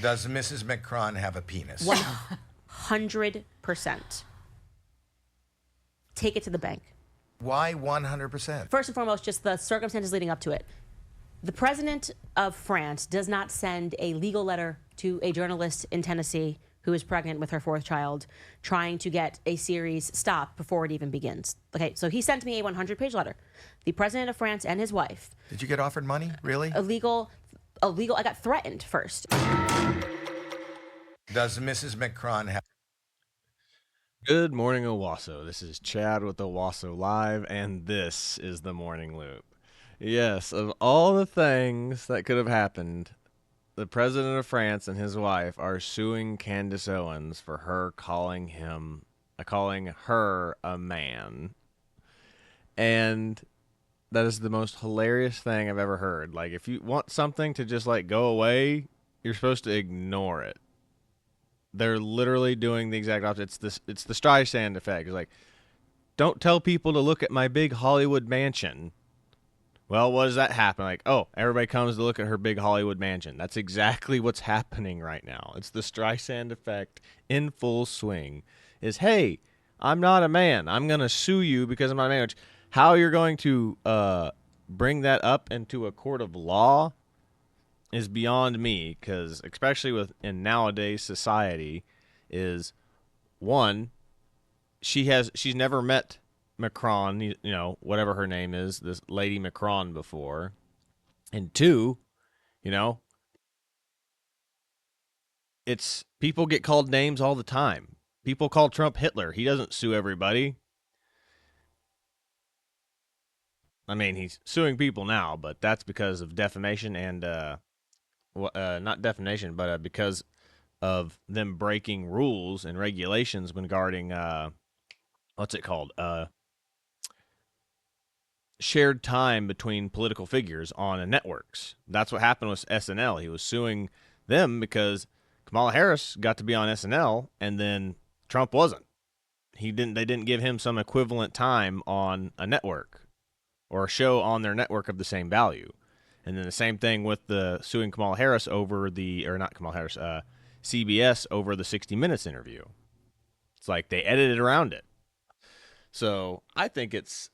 Does Mrs. Macron have a penis? 100%. Take it to the bank. Why 100%? First and foremost, just the circumstances leading up to it. The president of France does not send a legal letter to a journalist in Tennessee who is pregnant with her fourth child, trying to get a series stopped before it even begins. Okay, so he sent me a 100-page letter. The president of France and his wife. Did you get offered money? Really? Illegal. I got threatened first. Does Mrs. Macron have... Good morning, Owasso. This is Chad with Owasso Live, and this is the Morning Loop. Yes, of all the things that could have happened, the president of France and his wife are suing Candace Owens for her calling her a man. And that is the most hilarious thing I've ever heard. Like, if you want something to just, like, go away, you're supposed to ignore it. They're literally doing the exact opposite. It's the Streisand effect. It's like, don't tell people to look at my big Hollywood mansion. Well, what does that happen? Like, oh, everybody comes to look at her big Hollywood mansion. That's exactly what's happening right now. It's the Streisand effect in full swing. Is, hey, I'm not a man. I'm going to sue you because I'm not a man. Which, how you're going to bring that up into a court of law is beyond me, because especially in nowadays society, is one, she's never met Macron, you know, whatever her name is, this lady Macron before, and two, you know, it's people get called names all the time. People call Trump Hitler. He doesn't sue everybody. I mean, he's suing people now, but that's because of defamation and not defamation, but because of them breaking rules and regulations regarding what's it called? Shared time between political figures on networks. That's what happened with SNL. He was suing them because Kamala Harris got to be on SNL and then Trump wasn't. They didn't give him some equivalent time on a network or a show on their network of the same value. And then the same thing with the suing Kamala Harris over CBS over the 60 Minutes interview. It's like they edited around it. So I think it's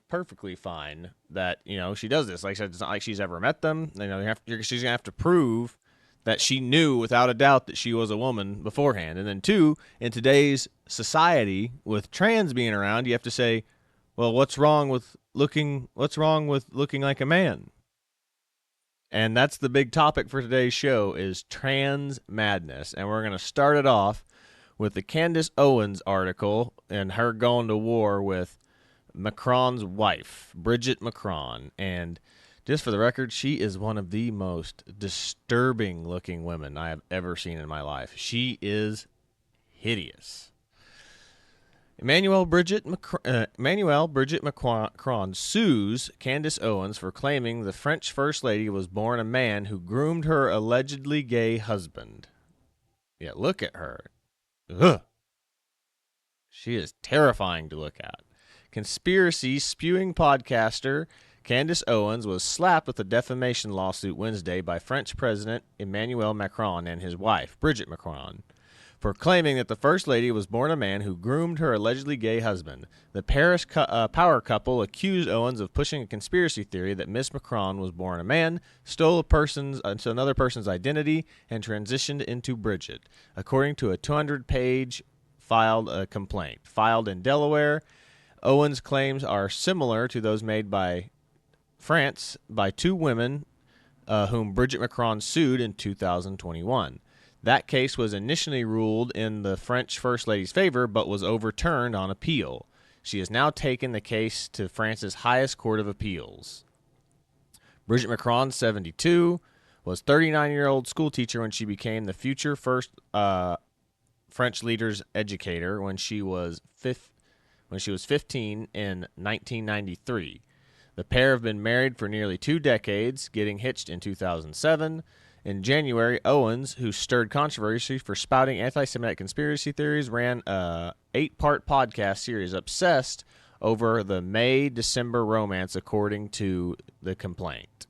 perfectly fine that, you know, she does this. Like I said, it's not like she's ever met them. You know, she's gonna have to prove that she knew without a doubt that she was a woman beforehand. And then two, in today's society with trans being around, you have to say, well, what's wrong with looking like a man? And that's the big topic for today's show is trans madness. And we're going to start it off with the Candace Owens article and her going to war with Macron's wife, Bridget Macron. And just for the record, she is one of the most disturbing looking women I have ever seen in my life. She is hideous. Emmanuel Bridget Macron sues Candace Owens for claiming the French First Lady was born a man who groomed her allegedly gay husband. Yeah, look at her. Ugh. She is terrifying to look at. Conspiracy spewing podcaster Candace Owens was slapped with a defamation lawsuit Wednesday by French President Emmanuel Macron and his wife, Bridget Macron, for claiming that the First Lady was born a man who groomed her allegedly gay husband. The Paris power couple accused Owens of pushing a conspiracy theory that Miss Macron was born a man, stole another person's identity, and transitioned into Bridget, according to a 200-page complaint. Filed in Delaware, Owens' claims are similar to those made by France by two women whom Bridget Macron sued in 2021. That case was initially ruled in the French First Lady's favor, but was overturned on appeal. She has now taken the case to France's highest court of appeals. Bridget Macron, 72, was 39-year-old schoolteacher when she became the future first French leader's educator when she was 15 in 1993. The pair have been married for nearly 2 decades, getting hitched in 2007. In January, Owens, who stirred controversy for spouting anti-Semitic conspiracy theories, ran a 8-part podcast series obsessed over the May-December romance, according to the complaint.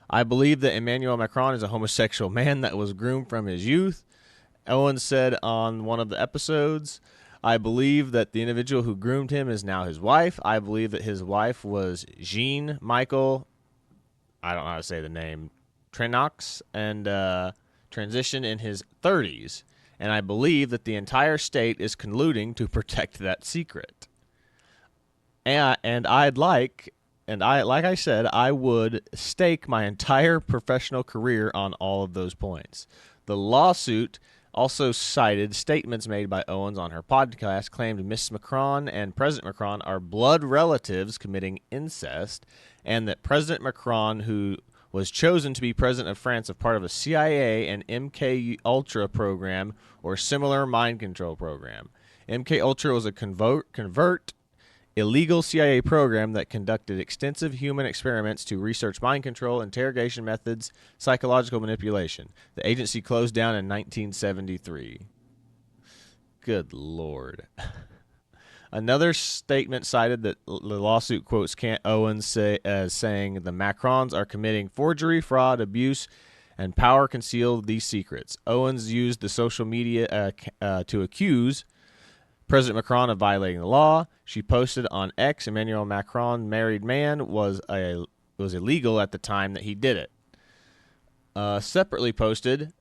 I believe that Emmanuel Macron is a homosexual man that was groomed from his youth. Owens said on one of the episodes, I believe that the individual who groomed him is now his wife. I believe that his wife was Jean Michael, I don't know how to say the name, Trenox, and transitioned in his 30s. And I believe that the entire state is colluding to protect that secret. And like I said, I would stake my entire professional career on all of those points. The lawsuit also cited statements made by Owens on her podcast, claimed Miss Macron and President Macron are blood relatives committing incest, and that President Macron, who was chosen to be president of France as part of a CIA and MK Ultra program or similar mind control program. MK Ultra was a convert illegal CIA program that conducted extensive human experiments to research mind control, interrogation methods, psychological manipulation. The agency closed down in 1973. Good Lord. Another statement cited that the lawsuit quotes Owens as saying the Macrons are committing forgery, fraud, abuse, and power conceal these secrets. Owens used the social media to accuse President Macron of violating the law. She posted on X, Emmanuel Macron, married man, was illegal at the time that he did it. Separately posted,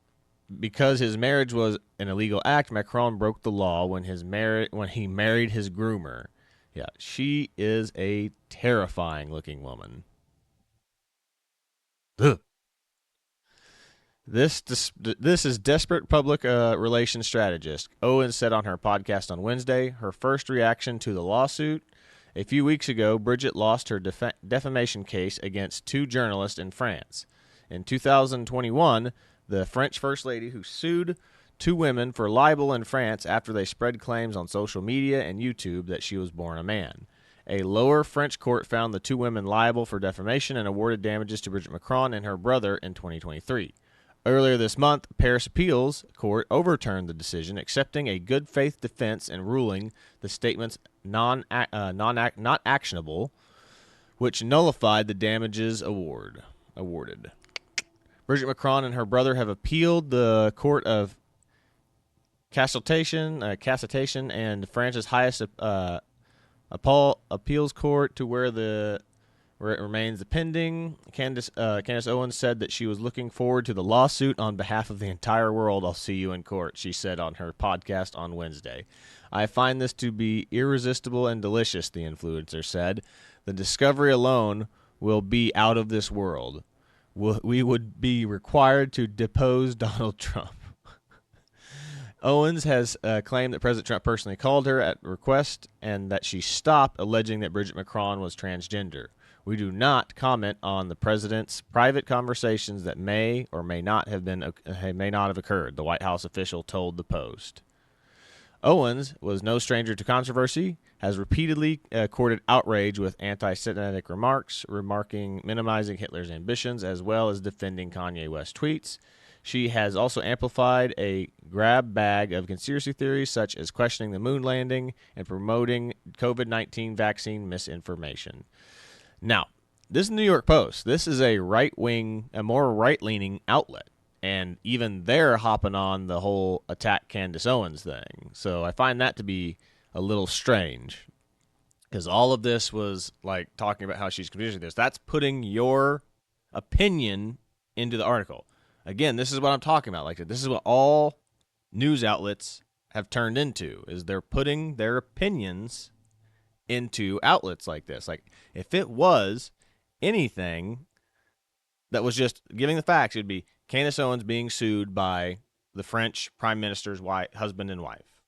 because his marriage was an illegal act, Macron broke the law when he married his groomer. Yeah, she is a terrifying looking woman. Ugh. This is desperate public relations strategist. Owens said on her podcast on Wednesday, her first reaction to the lawsuit. A few weeks ago, Bridget lost her defamation case against two journalists in France. In 2021, the French First Lady who sued two women for libel in France after they spread claims on social media and YouTube that she was born a man. A lower French court found the two women liable for defamation and awarded damages to Bridget Macron and her brother in 2023. Earlier this month, Paris Appeals Court overturned the decision, accepting a good faith defense and ruling the statements not actionable, which nullified the damages awarded. Bridget Macron and her brother have appealed the Court of Cassation and France's highest appeals court to where it remains pending. Candace Owens said that she was looking forward to the lawsuit on behalf of the entire world. I'll see you in court, she said on her podcast on Wednesday. I find this to be irresistible and delicious, the influencer said. The discovery alone will be out of this world. We would be required to depose Donald Trump. Owens has claimed that President Trump personally called her at request and that she stopped alleging that Bridget Macron was transgender. We do not comment on the president's private conversations that may or may not have occurred, the White House official told the Post. Owens was no stranger to controversy, has repeatedly courted outrage with anti-Semitic remarks, minimizing Hitler's ambitions, as well as defending Kanye West tweets. She has also amplified a grab bag of conspiracy theories, such as questioning the moon landing and promoting COVID-19 vaccine misinformation. Now, this is the New York Post. This is a more right-leaning outlet. And even they're hopping on the whole attack Candace Owens thing. So I find that to be a little strange. Because all of this was like talking about how she's confusing this. That's putting your opinion into the article. Again, this is what I'm talking about. Like, this is what all news outlets have turned into, is they're putting their opinions into outlets like this. Like, if it was anything that was just giving the facts, it'd be Candace Owens being sued by the French prime minister's husband and wife.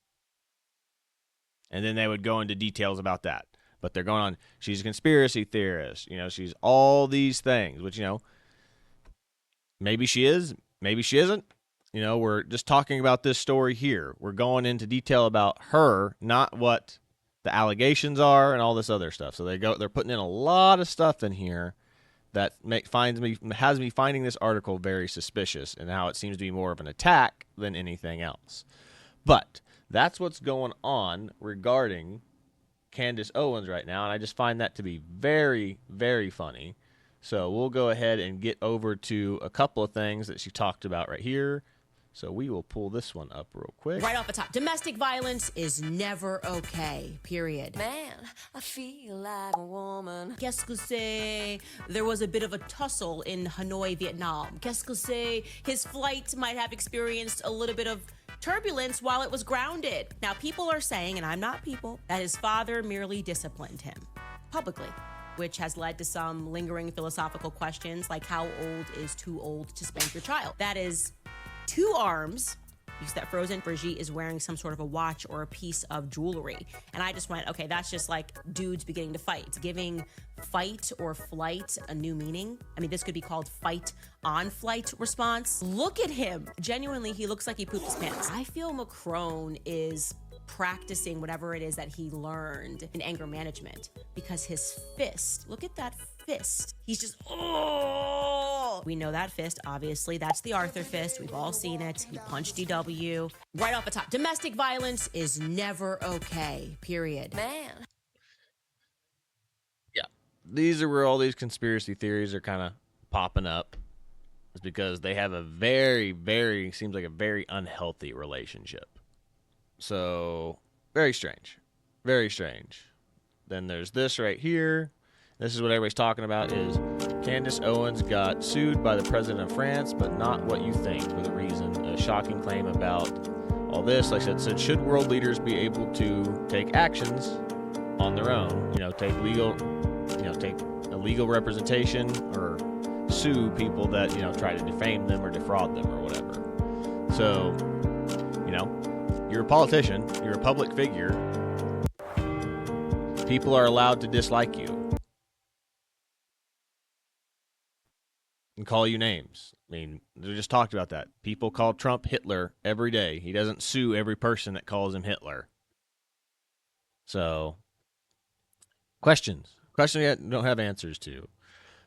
And then they would go into details about that. But they're going on, she's a conspiracy theorist. She's all these things, which, maybe she is, maybe she isn't. We're just talking about this story here. We're going into detail about her, not what the allegations are and all this other stuff. So they're putting in a lot of stuff in here that has me finding this article very suspicious, and how it seems to be more of an attack than anything else. But that's what's going on regarding Candace Owens right now, and I just find that to be very, very funny So we'll go ahead and get over to a couple of things that she talked about right here. So we will pull this one up real quick. Right off the top, domestic violence is never okay, period. Man, I feel like a woman. Qu'est-ce que c'est? There was a bit of a tussle in Hanoi, Vietnam. Qu'est-ce que c'est? His flight might have experienced a little bit of turbulence while it was grounded. Now, people are saying, and I'm not people, that his father merely disciplined him publicly, which has led to some lingering philosophical questions like how old is too old to spank your child? That is 2 arms, because that frozen Brigitte is wearing some sort of a watch or a piece of jewelry. And I just went, okay, that's just like dudes beginning to fight. It's giving fight or flight a new meaning. I mean, this could be called fight on flight response. Look at him. Genuinely, he looks like he pooped his pants. I feel Macron is practicing whatever it is that he learned in anger management, because his fist, look at that fist. He's just, oh! We know that fist, obviously. That's the Arthur fist. We've all seen it. He punched DW. Right off the top, domestic violence is never okay, period. Man. Yeah. These are where all these conspiracy theories are kind of popping up. It's because they have a seems like a very unhealthy relationship. So, very strange. Very strange. Then there's this right here. This is what everybody's talking about is Candace Owens got sued by the president of France, but not what you think for the reason. A shocking claim about all this. Like I said, should world leaders be able to take actions on their own? Take a legal representation or sue people that, try to defame them or defraud them or whatever. So, you're a politician, you're a public figure. People are allowed to dislike you and call you names. I mean, we just talked about that. People call Trump Hitler every day. He doesn't sue every person that calls him Hitler. So, questions we don't have answers to.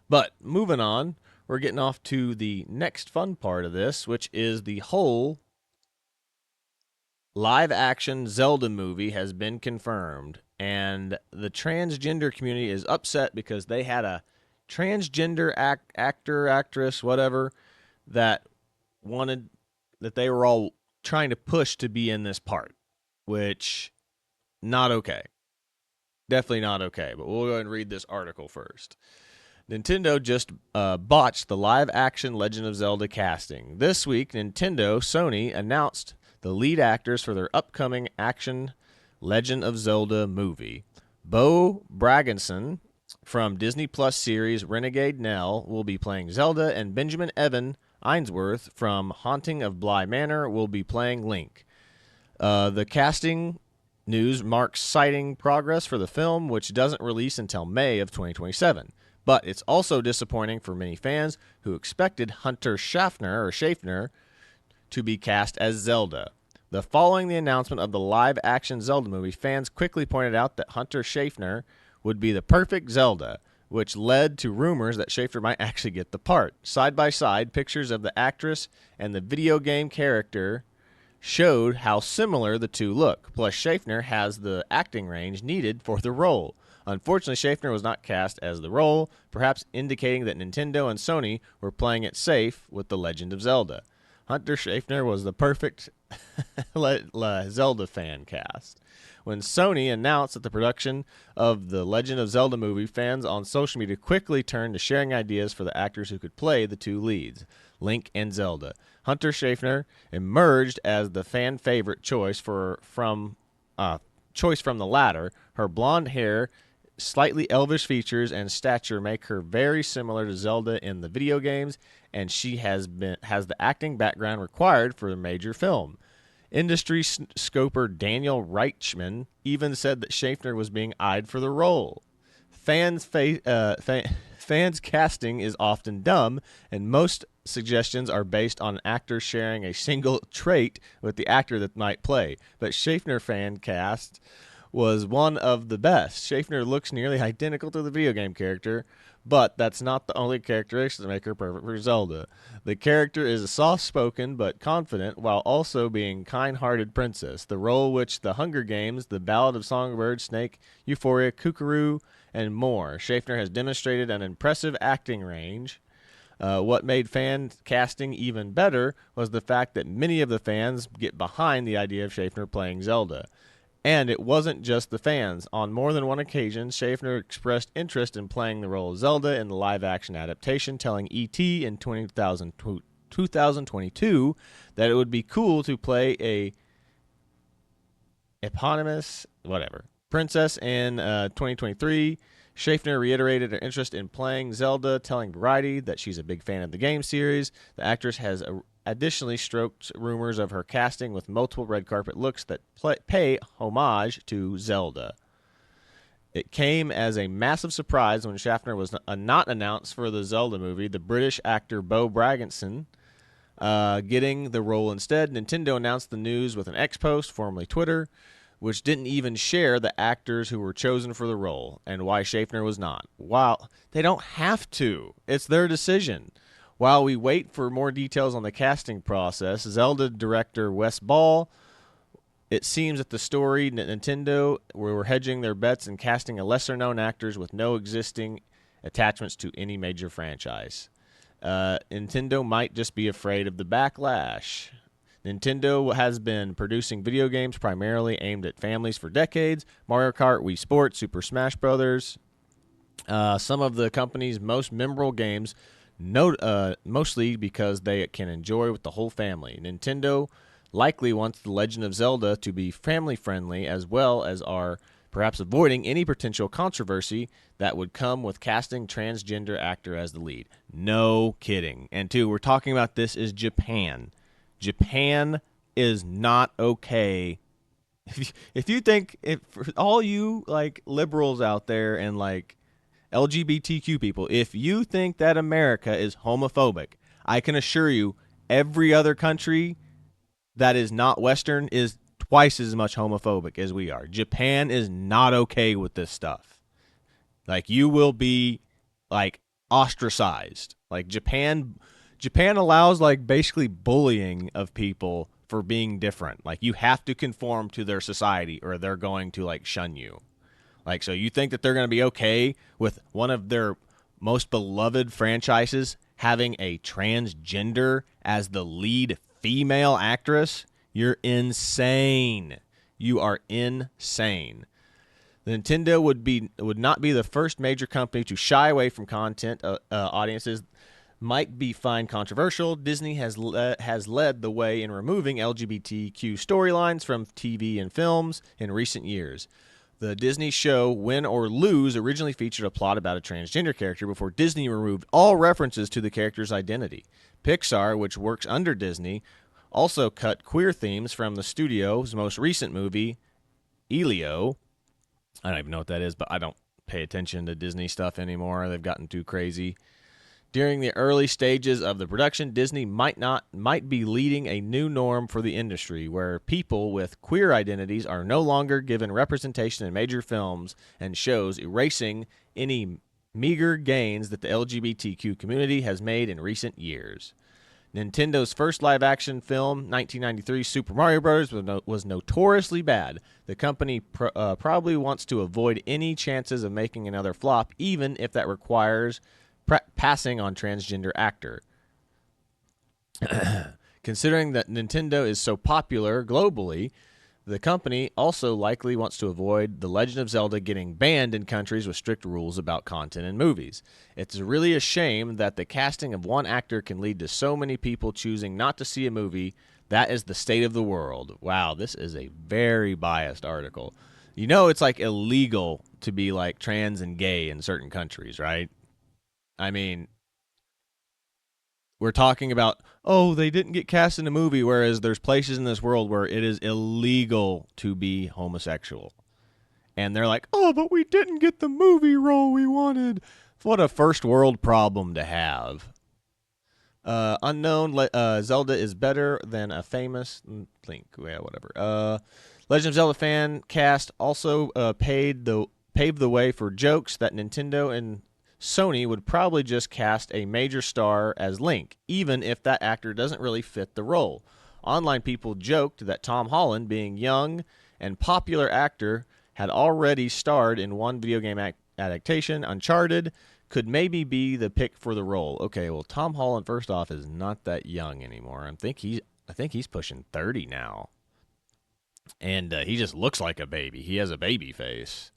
But moving on, we're getting off to the next fun part of this, which is the whole live-action Zelda movie has been confirmed, and the transgender community is upset because they had a transgender actor, actress, whatever, that they were all trying to push to be in this part, which, not okay. Definitely not okay, but we'll go ahead and read this article first. Nintendo just botched the live-action Legend of Zelda casting. This week, Sony announced the lead actors for their upcoming action Legend of Zelda movie. Bo Bragginson from Disney Plus series Renegade Nell will be playing Zelda, and Benjamin Evan Ainsworth from Haunting of Bly Manor will be playing Link. The casting news marks citing progress for the film, which doesn't release until May of 2027. But it's also disappointing for many fans who expected Hunter Schaffner to be cast as Zelda. Following the announcement of the live-action Zelda movie, fans quickly pointed out that Hunter Schaffner would be the perfect Zelda, which led to rumors that Schaffner might actually get the part. Side by side, pictures of the actress and the video game character showed how similar the two look. Plus, Schaffner has the acting range needed for the role. Unfortunately, Schaffner was not cast as the role, perhaps indicating that Nintendo and Sony were playing it safe with The Legend of Zelda. Hunter Schaffner was the perfect Zelda fan cast. When Sony announced that the production of the Legend of Zelda movie, fans on social media quickly turned to sharing ideas for the actors who could play the two leads, Link and Zelda. Hunter Schaffner emerged as the fan favorite choice from the latter. Her blonde hair, slightly elvish features, and stature make her very similar to Zelda in the video games, and she has the acting background required for a major film. Industry scoper Daniel Reichman even said that Schaffner was being eyed for the role. Fans' casting is often dumb, and most suggestions are based on actors sharing a single trait with the actor that might play. But Schaffner fan cast was one of the best. Schaffner looks nearly identical to the video game character, but that's not the only characteristics that make her perfect for Zelda. The character is a soft-spoken but confident, while also being kind-hearted princess, the role which The Hunger Games, The Ballad of Songbird Snake, Euphoria, Kukuru, and more. Schaffner has demonstrated an impressive acting range. What made fan casting even better was the fact that many of the fans get behind the idea of Schaffner playing Zelda. And it wasn't just the fans. On more than one occasion, Schaffner expressed interest in playing the role of Zelda in the live-action adaptation, telling E.T. in 2022 that it would be cool to play a eponymous princess in 2023. Schaffner reiterated her interest in playing Zelda, telling Variety that she's a big fan of the game series. The actress has additionally stroked rumors of her casting with multiple red carpet looks that pay homage to Zelda. It came as a massive surprise when Schaffner was not announced for the Zelda movie. The British actor Bo Bragginson getting the role instead. Nintendo announced the news with an X post, formerly Twitter, which didn't even share the actors who were chosen for the role and why Schaffner was not. Wow, they don't have to. It's their decision. While we wait for more details on the casting process, Zelda director Wes Ball, it seems that the story Nintendo were hedging their bets and casting a lesser-known actors with no existing attachments to any major franchise. Nintendo might just be afraid of the backlash. Nintendo has been producing video games primarily aimed at families for decades. Mario Kart, Wii Sports, Super Smash Bros. Some of the company's most memorable games, mostly because they can enjoy with the whole family. Nintendo likely wants The Legend of Zelda to be family-friendly, as well as are perhaps avoiding any potential controversy that would come with casting transgender actor as the lead. No kidding. And two, we're talking about this is Japan. Japan is not okay. If you think, for all you like liberals out there and like LGBTQ people, if you think that America is homophobic, I can assure you every other country that is not Western is twice as much homophobic as we are. Japan is not okay with this stuff. Like, you will be like ostracized. Like, Japan allows like basically bullying of people for being different. Like, you have to conform to their society or they're going to like shun you. Like, so you think that they're going to be okay with one of their most beloved franchises having a transgender as the lead female actress? You're insane. You are insane. Nintendo would not be the first major company to shy away from content audiences might be find controversial. Disney has led the way in removing LGBTQ storylines from TV and films in recent years. The Disney show Win or Lose originally featured a plot about a transgender character before Disney removed all references to the character's identity. Pixar, which works under Disney, also cut queer themes from the studio's most recent movie, Elio. I don't even know what that is, but I don't pay attention to Disney stuff anymore. They've gotten too crazy. During the early stages of the production, Disney might be leading a new norm for the industry where people with queer identities are no longer given representation in major films and shows, erasing any meager gains that the LGBTQ community has made in recent years. Nintendo's first live-action film, 1993 Super Mario Bros., was notoriously bad. The company probably wants to avoid any chances of making another flop, even if that requires passing on transgender actor. Considering that Nintendo is so popular globally, the company also likely wants to avoid The Legend of Zelda getting banned in countries with strict rules about content in movies. It's really a shame that the casting of one actor can lead to so many people choosing not to see a movie. That is the state of the world. Wow, this is a very biased article. You know, it's like illegal to be like trans and gay in certain countries, right? I mean, we're talking about, oh, they didn't get cast in a movie, whereas there's places in this world where it is illegal to be homosexual. And they're like, oh, but we didn't get the movie role we wanted. What a first world problem to have. Unknown, Zelda is better than a famous Link. Yeah, whatever. Legend of Zelda fan cast also paved the way for jokes that Nintendo and Sony would probably just cast a major star as Link, even if that actor doesn't really fit the role. Online people joked that Tom Holland, being young and popular actor, had already starred in one video game adaptation, Uncharted could maybe be the pick for the role. Okay, well, Tom Holland, first off, is not that young anymore. I think he's pushing 30 now, and he just looks like a baby. He has a baby face.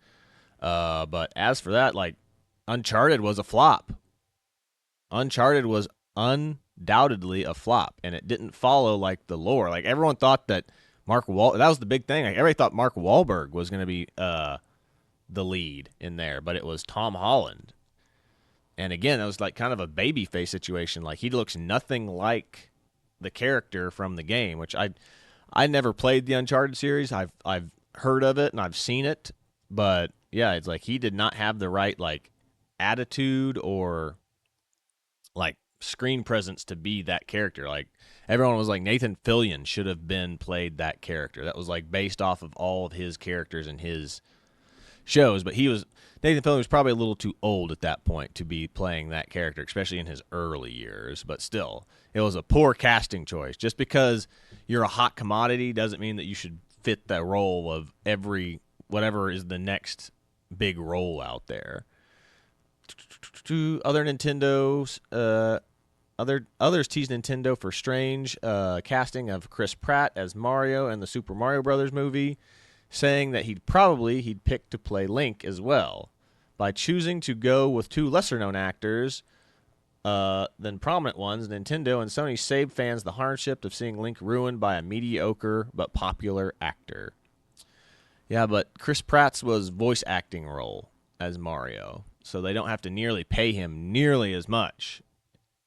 But as for that, like, Uncharted was a flop. Uncharted was undoubtedly a flop, and it didn't follow like the lore. Like, everyone thought that that was the big thing. Like, everybody thought Mark Wahlberg was going to be the lead in there, but it was Tom Holland. And again, it was like kind of a baby face situation. Like, he looks nothing like the character from the game, which I never played the Uncharted series. I've heard of it and I've seen it, but yeah, it's like he did not have the right like attitude or like screen presence to be that character. Like, everyone was like, Nathan Fillion should have been played that character. That was like based off of all of his characters and his shows, but Nathan Fillion was probably a little too old at that point to be playing that character, especially in his early years. But still, it was a poor casting choice. Just because you're a hot commodity doesn't mean that you should fit the role of whatever is the next big role out there. Other Nintendo's others teased Nintendo for strange casting of Chris Pratt as Mario in the Super Mario Brothers movie, saying that he'd pick to play Link as well. By choosing to go with two lesser-known actors than prominent ones, Nintendo and Sony saved fans the hardship of seeing Link ruined by a mediocre but popular actor. Yeah, but Chris Pratt's was voice acting role as Mario, so they don't have to pay him nearly as much.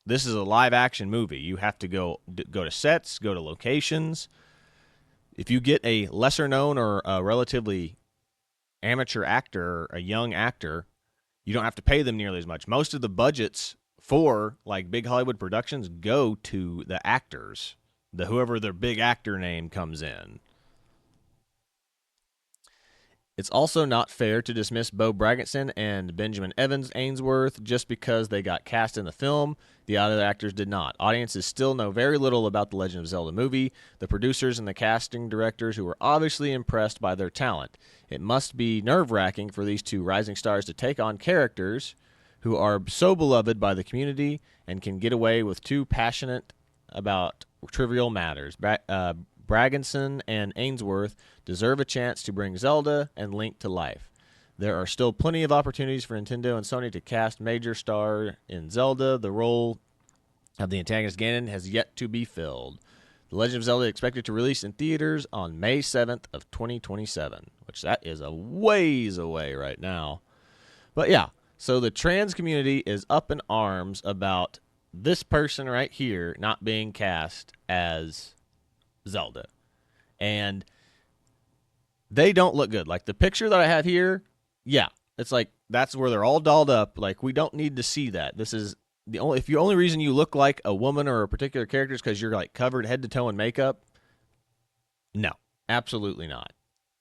This is a live-action movie. You have to go to sets, go to locations. If you get a lesser-known or a relatively amateur actor, a young actor, you don't have to pay them nearly as much. Most of the budgets for like big Hollywood productions go to the actors, whoever their big actor name comes in. It's also not fair to dismiss Bo Bragginson and Benjamin Evans Ainsworth just because they got cast in the film. The other actors did not. Audiences still know very little about the Legend of Zelda movie, the producers and the casting directors who were obviously impressed by their talent. It must be nerve-wracking for these two rising stars to take on characters who are so beloved by the community and can get away with too passionate about trivial matters. Bragginson and Ainsworth deserve a chance to bring Zelda and Link to life. There are still plenty of opportunities for Nintendo and Sony to cast major star in Zelda. The role of the antagonist Ganon has yet to be filled. The Legend of Zelda is expected to release in theaters on May 7th of 2027, which that is a ways away right now. But yeah, so the trans community is up in arms about this person right here not being cast as Zelda. And they don't look good. Like, the picture that I have here, yeah, it's like that's where they're all dolled up. Like, we don't need to see that. This is the only reason you look like a woman or a particular character is because you're like covered head to toe in makeup. No, absolutely not.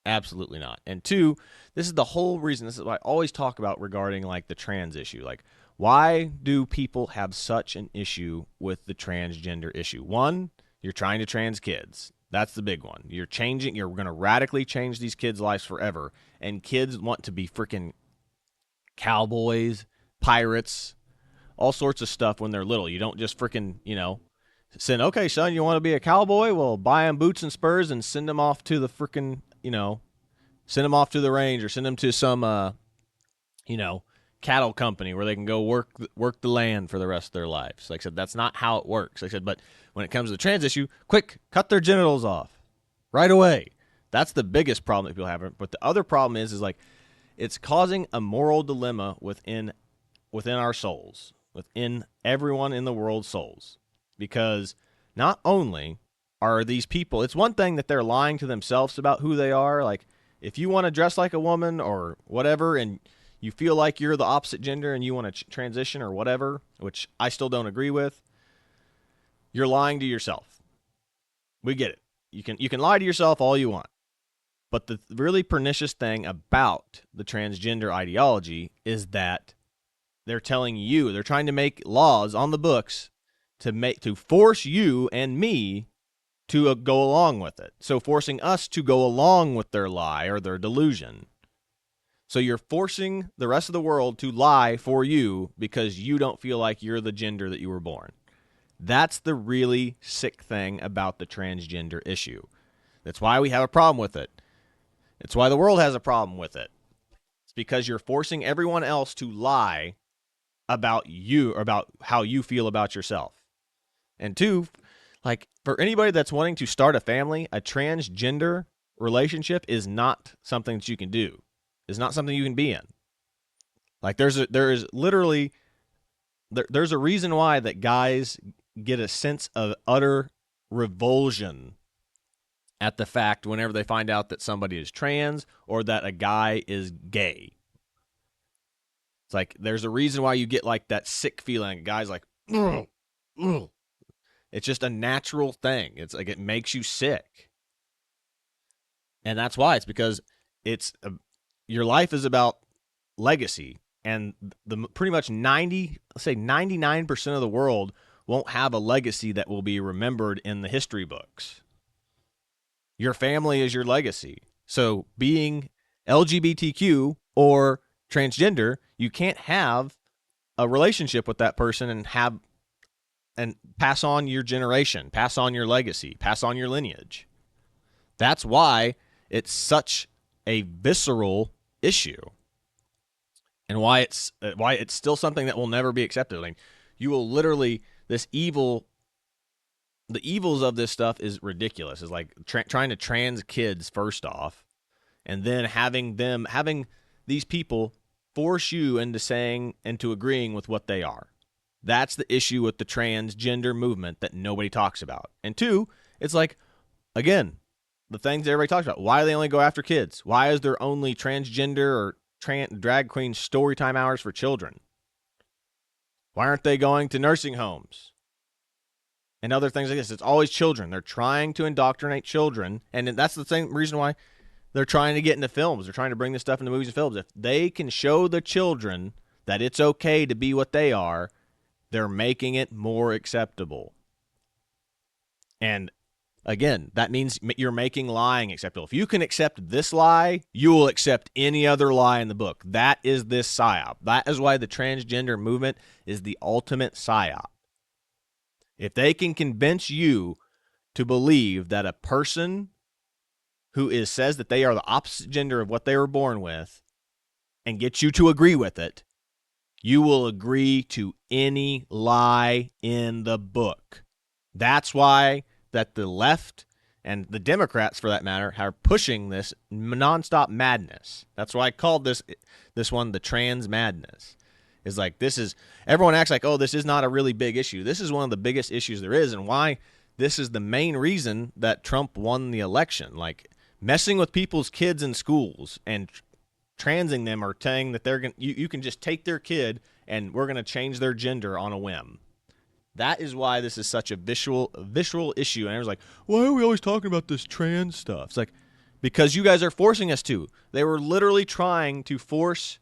Absolutely not. And two, this is the whole reason. This is what I always talk about regarding like the trans issue. Like, why do people have such an issue with the transgender issue? One, you're trying to trans kids. That's the big one. You're going to radically change these kids' lives forever. And kids want to be freaking cowboys, pirates, all sorts of stuff when they're little. You don't just freaking, send, okay, son, you want to be a cowboy? Well, buy them boots and spurs and send them off to the freaking, send them off to the range or send them to some, cattle company where they can go work the land for the rest of their lives. Like I said, that's not how it works. Like I said, but when it comes to the trans issue, quick, cut their genitals off right away. That's the biggest problem that people have. But the other problem is like it's causing a moral dilemma within our souls, within everyone in the world's souls. Because not only are these people, it's one thing that they're lying to themselves about who they are. Like, if you want to dress like a woman or whatever, and you feel like you're the opposite gender and you want to transition or whatever, which I still don't agree with, you're lying to yourself. We get it. You can lie to yourself all you want. But the really pernicious thing about the transgender ideology is that they're telling you, they're trying to make laws on the books to force you and me to go along with it. So forcing us to go along with their lie or their delusion. So you're forcing the rest of the world to lie for you because you don't feel like you're the gender that you were born. That's the really sick thing about the transgender issue. That's why we have a problem with it. It's why the world has a problem with it. It's because you're forcing everyone else to lie about you, or about how you feel about yourself. And two, like, for anybody that's wanting to start a family, a transgender relationship is not something that you can do. It's not something you can be in. Like, there's a reason why that guys get a sense of utter revulsion at the fact whenever they find out that somebody is trans or that a guy is gay. It's like, there's a reason why you get like that sick feeling. Guys like, ugh, ugh. It's just a natural thing. It's like, it makes you sick. And that's why. It's because your life is about legacy. And the pretty much 99% of the world won't have a legacy that will be remembered in the history books. Your family is your legacy. So being LGBTQ or transgender, you can't have a relationship with that person and pass on your generation, pass on your legacy, pass on your lineage. That's why it's such a visceral issue, and why it's still something that will never be accepted. Like, you will literally, the evils of this stuff is ridiculous. It's like trying to trans kids first off, and then having these people force you into saying and to agreeing with what they are. That's the issue with the transgender movement that nobody talks about. And two, it's like, again, the things that everybody talks about. Why do they only go after kids? Why is there only transgender or drag queen story time hours for children? Why aren't they going to nursing homes and other things like this? It's always children. They're trying to indoctrinate children, and that's the same reason why they're trying to get into films. They're trying to bring this stuff into movies and films. If they can show the children that it's okay to be what they are, they're making it more acceptable. And again, that means you're making lying acceptable. If you can accept this lie, you will accept any other lie in the book. That is this psyop. That is why the transgender movement is the ultimate psyop. If they can convince you to believe that a person who says that they are the opposite gender of what they were born with and get you to agree with it, you will agree to any lie in the book. That's why that the left and the Democrats, for that matter, are pushing this nonstop madness. That's why I called this one the trans madness. It's like, everyone acts like, oh, this is not a really big issue. This is one of the biggest issues there is, and why this is the main reason that Trump won the election. Like, messing with people's kids in schools and transing them, or saying that you can just take their kid and we're going to change their gender on a whim. That is why this is such a visceral issue. And everyone's like, why are we always talking about this trans stuff? It's like, because you guys are forcing us to. They were literally trying to force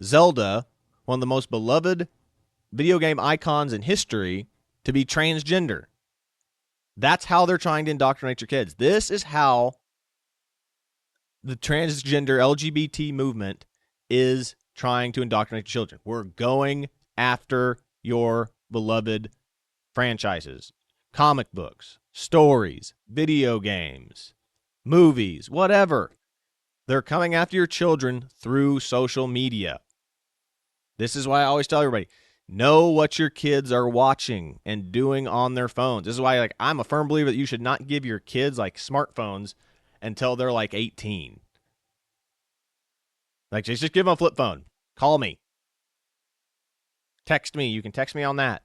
Zelda, one of the most beloved video game icons in history, to be transgender. That's how they're trying to indoctrinate your kids. This is how the transgender LGBT movement is trying to indoctrinate children. We're going after your beloved franchises, comic books, stories, video games, movies, whatever. They're coming after your children through social media. This is why I always tell everybody, know what your kids are watching and doing on their phones. This is why, like, I'm a firm believer that you should not give your kids like smartphones until they're like 18. Like, just give them a flip phone. Call me. Text me. You can text me on that.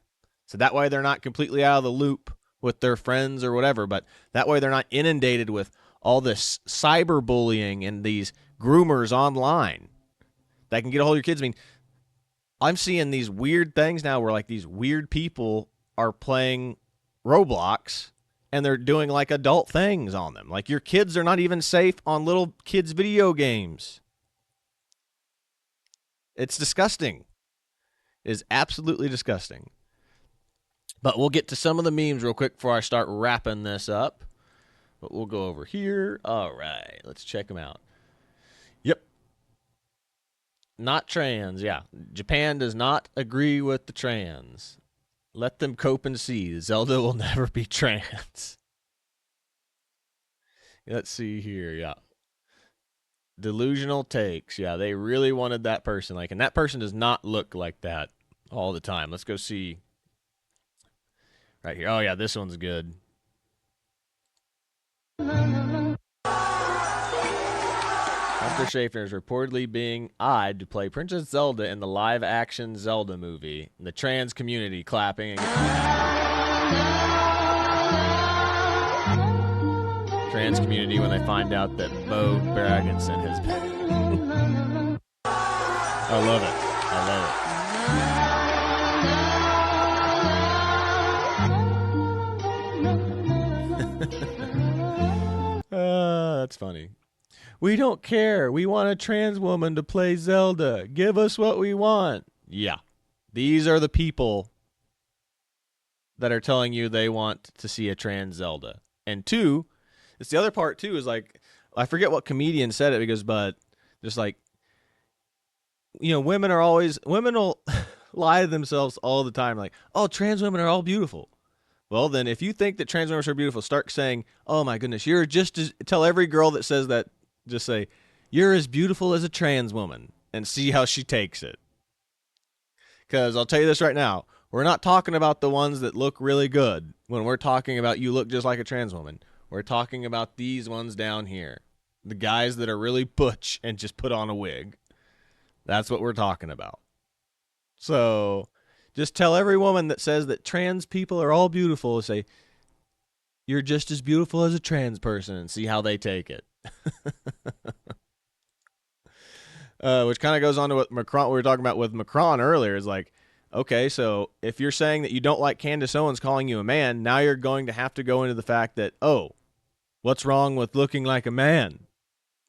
So that way they're not completely out of the loop with their friends or whatever, but that way they're not inundated with all this cyberbullying and these groomers online that can get a hold of your kids. I mean, I'm seeing these weird things now where, like, these weird people are playing Roblox and they're doing like adult things on them. Like, your kids are not even safe on little kids' video games. It's disgusting. It is absolutely disgusting. But we'll get to some of the memes real quick before I start wrapping this up. But we'll go over here. All right, let's check them out. Yep. not trans. Yeah, Japan does not agree with the trans. Let them cope and see. Zelda will never be trans. Let's see here. Yeah. Delusional takes. Yeah, they really wanted that person. Like, and that person does not look like that all the time. Let's go see. Right here. Oh, yeah, this one's good. Hunter Schafer is reportedly being eyed to play Princess Zelda in the live-action Zelda movie. The trans community clapping. Trans community when they find out that Bo Bragenson has been. I love it. I love it. That's funny. We don't care. We want a trans woman to play Zelda. Give us what we want. Yeah. These are the people that are telling you they want to see a trans Zelda. And two, it's the other part too, is like, I forget what comedian said it because, but just like, you know, women will lie to themselves all the time. Like, oh, trans women are all beautiful. Well, then if you think that trans women are beautiful, start saying, oh my goodness, you're just as, tell every girl that says that, just say, you're as beautiful as a trans woman, and see how she takes it. Because I'll tell you this right now, we're not talking about the ones that look really good when we're talking about you look just like a trans woman. We're talking about these ones down here. The guys that are really butch and just put on a wig. That's what we're talking about. So just tell every woman that says that trans people are all beautiful, say, you're just as beautiful as a trans person, and see how they take it. Which kind of goes on to what Macron, we were talking about with Macron earlier, is like, okay, so if you're saying that you don't like Candace Owens calling you a man, now you're going to have to go into the fact that, oh, what's wrong with looking like a man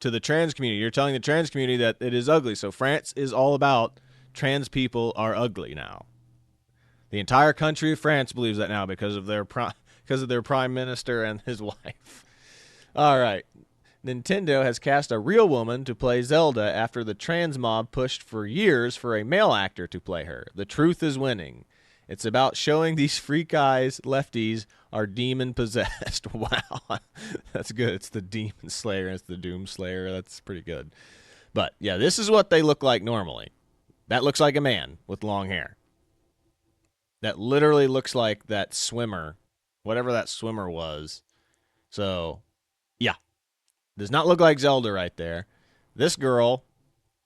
to the trans community? You're telling the trans community that it is ugly. So France is all about trans people are ugly now. The entire country of France believes that now because of their prime minister and his wife. All right. Nintendo has cast a real woman to play Zelda after the trans mob pushed for years for a male actor to play her. The truth is winning. It's about showing these freak eyes lefties are demon possessed. Wow. That's good. It's the Demon Slayer. It's the Doom Slayer. That's pretty good. But yeah, this is what they look like normally. That looks like a man with long hair. That literally looks like that swimmer, whatever that swimmer was. So, yeah. Does not look like Zelda right there. This girl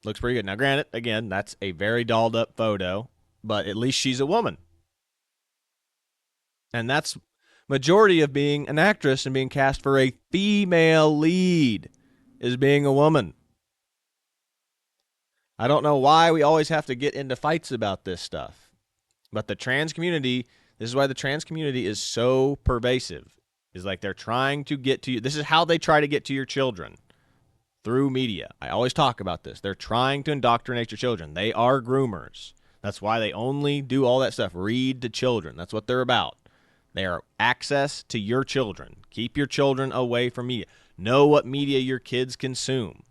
looks pretty good. Now, granted, again, that's a very dolled up photo, but at least she's a woman. And that's majority of being an actress and being cast for a female lead is being a woman. I don't know why we always have to get into fights about this stuff. But the trans community, this is why the trans community is so pervasive. Is like they're trying to get to you. This is how they try to get to your children. Through media. I always talk about this. They're trying to indoctrinate your children. They are groomers. That's why they only do all that stuff. Read to children. That's what they're about. They are access to your children. Keep your children away from media. Know what media your kids consume.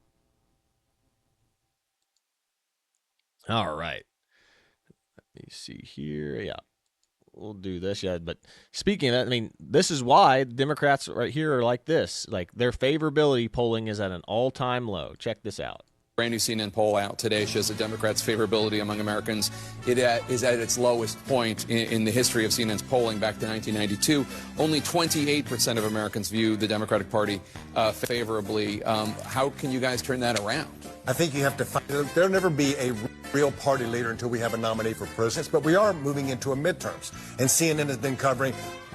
All right. Let me see here. Yeah. We'll do this, yeah. But speaking of that, I mean, this is why Democrats right here are like this. Like, their favorability polling is at an all-time low. Check this out. Brand new CNN poll out today shows the Democrats' favorability among Americans is at its lowest point in the history of CNN's polling back to 1992. Only 28% of Americans view the Democratic Party favorably. How can you guys turn that around? I think you have to find, there'll never be a real party leader until we have a nominee for president, but we are moving into a midterms. And CNN has been covering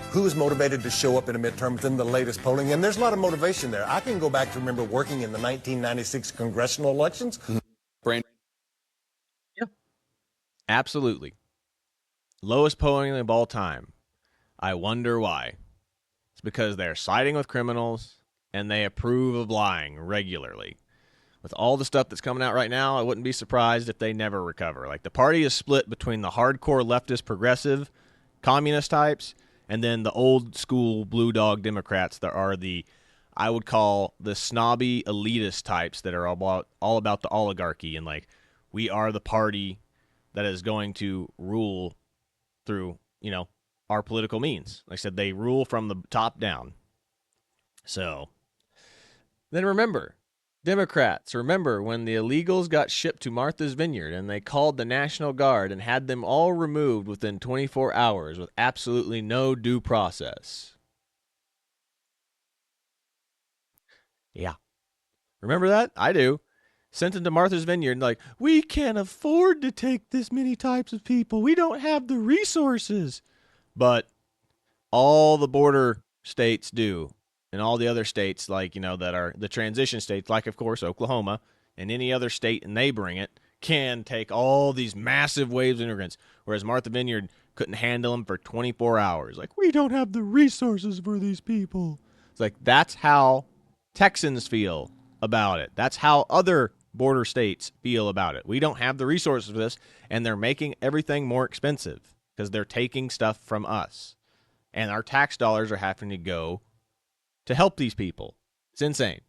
who's motivated to show up in a midterm within the latest polling. And there's a lot of motivation there. I can go back to remember working in the 1996 congressional elections. Brand- Yeah. Absolutely. Lowest polling of all time. I wonder why. It's because they're siding with criminals and they approve of lying regularly. With all the stuff that's coming out right now, I wouldn't be surprised if they never recover. Like, the party is split between the hardcore leftist progressive communist types and then the old school blue dog Democrats that are the, I would call the snobby elitist types that are all about the oligarchy and like, we are the party that is going to rule through, our political means. Like I said, they rule from the top down. So then remember, Democrats, remember when the illegals got shipped to Martha's Vineyard and they called the National Guard and had them all removed within 24 hours with absolutely no due process. Yeah. Remember that? I do. Sent them to Martha's Vineyard and like, we can't afford to take this many types of people. We don't have the resources. But all the border states do. And all the other states, like, that are the transition states, like, of course, Oklahoma and any other state, and they bring it, can take all these massive waves of immigrants, whereas Martha Vineyard couldn't handle them for 24 hours. Like, we don't have the resources for these people. It's like, that's how Texans feel about it. That's how other border states feel about it. We don't have the resources for this, and they're making everything more expensive because they're taking stuff from us. And our tax dollars are having to go to help these people. It's insane.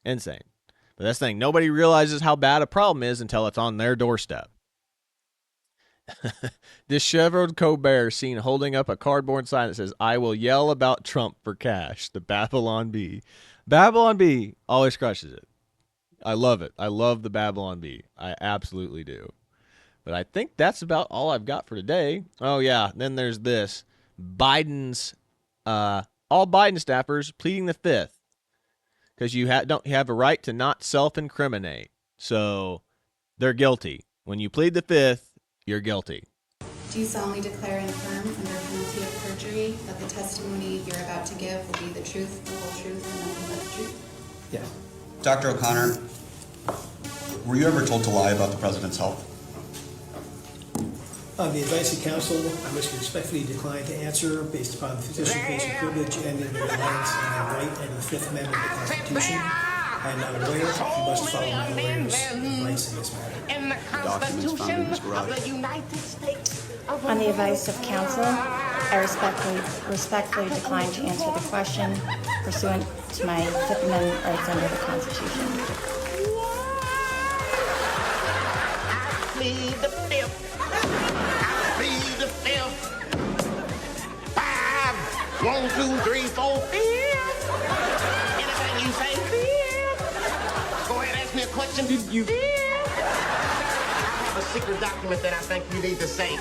Insane. But that's the thing. Nobody realizes how bad a problem is until it's on their doorstep. Disheveled Colbert seen holding up a cardboard sign that says, I will yell about Trump for cash. The Babylon Bee. Babylon Bee always crushes it. I love it. I love the Babylon Bee. I absolutely do. But I think that's about all I've got for today. Oh, yeah. Then there's this. Biden's... all Biden staffers pleading the fifth because you don't have a right to not self-incriminate. So they're guilty. When you plead the fifth, you're guilty. Do you solemnly declare and affirm under penalty of perjury that the testimony you're about to give will be the truth, the whole truth, and nothing but the truth? Yes. Dr. O'Connor, were you ever told to lie about the president's health? On the advice of counsel, I must respectfully decline to answer based upon the physician-patient privilege and in reliance on the right and the Fifth Amendment of the Constitution. I am not aware. You must follow my lawyer's advice in this matter. The documents found in his garage. On the advice of counsel, I respectfully decline to answer the question pursuant to my Fifth Amendment rights under the Constitution. I plead the fifth. I plead the fifth. 5, 1, 2, 3, 4, 5. Anything you say, fifth. Go ahead, ask me a question. Did you? Fifth. I have a secret document that I think you need to say.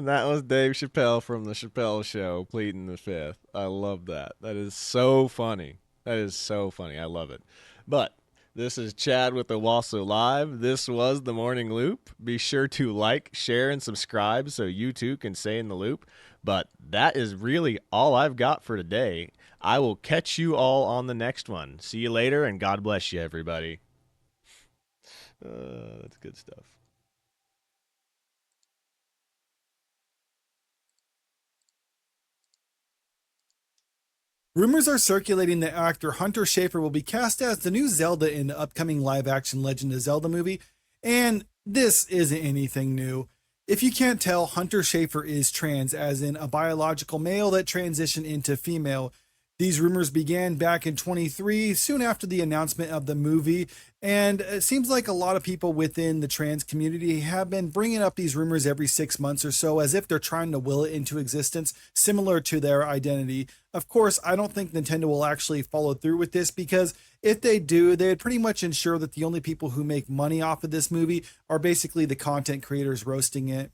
That was Dave Chappelle from the Chappelle Show pleading the fifth. I love that. That is so funny. That is so funny. I love it. But this is Chad with Owasso Live. This was The Morning Loop. Be sure to like, share, and subscribe so you too can stay in the loop. But that is really all I've got for today. I will catch you all on the next one. See you later, and God bless you, everybody. That's good stuff. Rumors are circulating that actor Hunter Schafer will be cast as the new Zelda in the upcoming live-action Legend of Zelda movie, and this isn't anything new. If you can't tell, Hunter Schafer is trans, as in a biological male that transitioned into female. These rumors began back in 23, soon after the announcement of the movie, and it seems like a lot of people within the trans community have been bringing up these rumors every 6 months or so, as if they're trying to will it into existence, similar to their identity. Of course, I don't think Nintendo will actually follow through with this, because if they do, they'd pretty much ensure that the only people who make money off of this movie are basically the content creators roasting it.